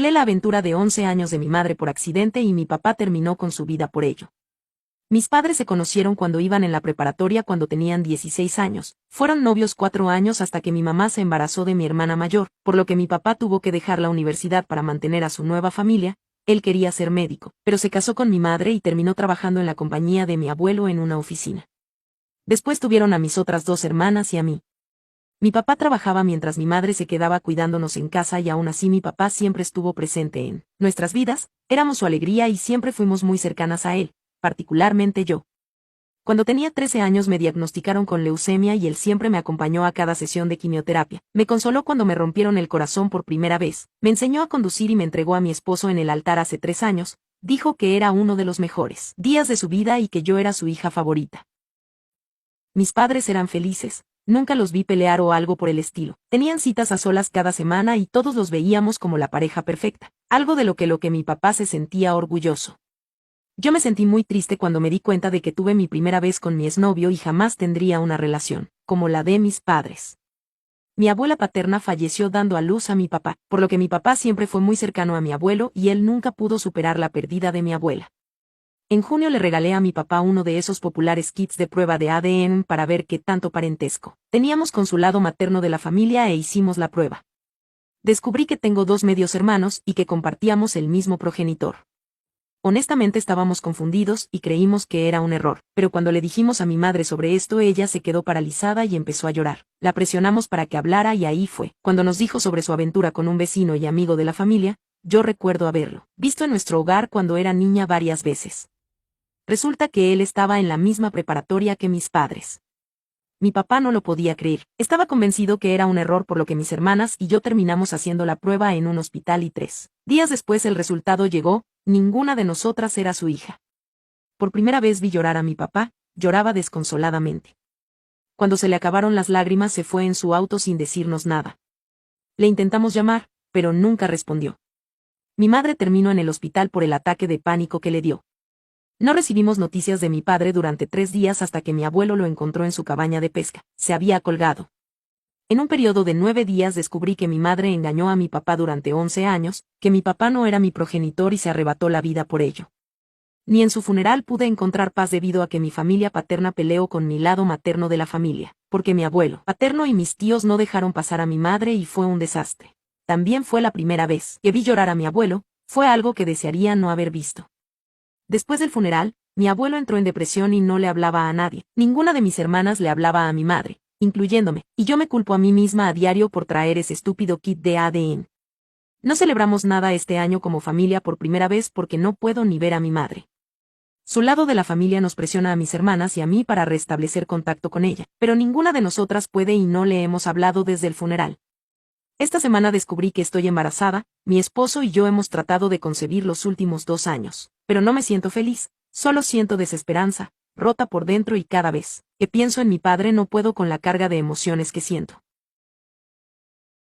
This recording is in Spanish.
Cancelé la aventura de 11 años de mi madre por accidente y mi papá terminó con su vida por ello. Mis padres se conocieron cuando iban en la preparatoria cuando tenían 16 años. Fueron novios 4 años hasta que mi mamá se embarazó de mi hermana mayor, por lo que mi papá tuvo que dejar la universidad para mantener a su nueva familia. Él quería ser médico, pero se casó con mi madre y terminó trabajando en la compañía de mi abuelo en una oficina. Después tuvieron a mis otras 2 hermanas y a mí. Mi papá trabajaba mientras mi madre se quedaba cuidándonos en casa y aún así mi papá siempre estuvo presente en nuestras vidas, éramos su alegría y siempre fuimos muy cercanas a él, particularmente yo. Cuando tenía 13 años me diagnosticaron con leucemia y él siempre me acompañó a cada sesión de quimioterapia, me consoló cuando me rompieron el corazón por primera vez, me enseñó a conducir y me entregó a mi esposo en el altar hace 3 años, dijo que era uno de los mejores días de su vida y que yo era su hija favorita. Mis padres eran felices. Nunca los vi pelear o algo por el estilo. Tenían citas a solas cada semana y todos los veíamos como la pareja perfecta, algo de lo que mi papá se sentía orgulloso. Yo me sentí muy triste cuando me di cuenta de que tuve mi primera vez con mi exnovio y jamás tendría una relación, como la de mis padres. Mi abuela paterna falleció dando a luz a mi papá, por lo que mi papá siempre fue muy cercano a mi abuelo y él nunca pudo superar la pérdida de mi abuela. En junio le regalé a mi papá uno de esos populares kits de prueba de ADN para ver qué tanto parentesco teníamos con su lado materno de la familia e hicimos la prueba. Descubrí que tengo 2 medios hermanos y que compartíamos el mismo progenitor. Honestamente estábamos confundidos y creímos que era un error, pero cuando le dijimos a mi madre sobre esto ella se quedó paralizada y empezó a llorar. La presionamos para que hablara y ahí fue, cuando nos dijo sobre su aventura con un vecino y amigo de la familia. Yo recuerdo haberlo visto en nuestro hogar cuando era niña varias veces. Resulta que él estaba en la misma preparatoria que mis padres. Mi papá no lo podía creer, estaba convencido que era un error por lo que mis hermanas y yo terminamos haciendo la prueba en un hospital y 3 días después el resultado llegó, ninguna de nosotras era su hija. Por primera vez vi llorar a mi papá, lloraba desconsoladamente. Cuando se le acabaron las lágrimas se fue en su auto sin decirnos nada. Le intentamos llamar, pero nunca respondió. Mi madre terminó en el hospital por el ataque de pánico que le dio. No recibimos noticias de mi padre durante 3 días hasta que mi abuelo lo encontró en su cabaña de pesca. Se había colgado. En un periodo de 9 días descubrí que mi madre engañó a mi papá durante 11 años, que mi papá no era mi progenitor y se arrebató la vida por ello. Ni en su funeral pude encontrar paz debido a que mi familia paterna peleó con mi lado materno de la familia, porque mi abuelo paterno y mis tíos no dejaron pasar a mi madre y fue un desastre. También fue la primera vez que vi llorar a mi abuelo, fue algo que desearía no haber visto. Después del funeral, mi abuelo entró en depresión y no le hablaba a nadie. Ninguna de mis hermanas le hablaba a mi madre, incluyéndome, y yo me culpo a mí misma a diario por traer ese estúpido kit de ADN. No celebramos nada este año como familia por primera vez porque no puedo ni ver a mi madre. Su lado de la familia nos presiona a mis hermanas y a mí para restablecer contacto con ella, pero ninguna de nosotras puede y no le hemos hablado desde el funeral. Esta semana descubrí que estoy embarazada, mi esposo y yo hemos tratado de concebir los últimos 2 años, pero no me siento feliz, solo siento desesperanza, rota por dentro y cada vez que pienso en mi padre no puedo con la carga de emociones que siento.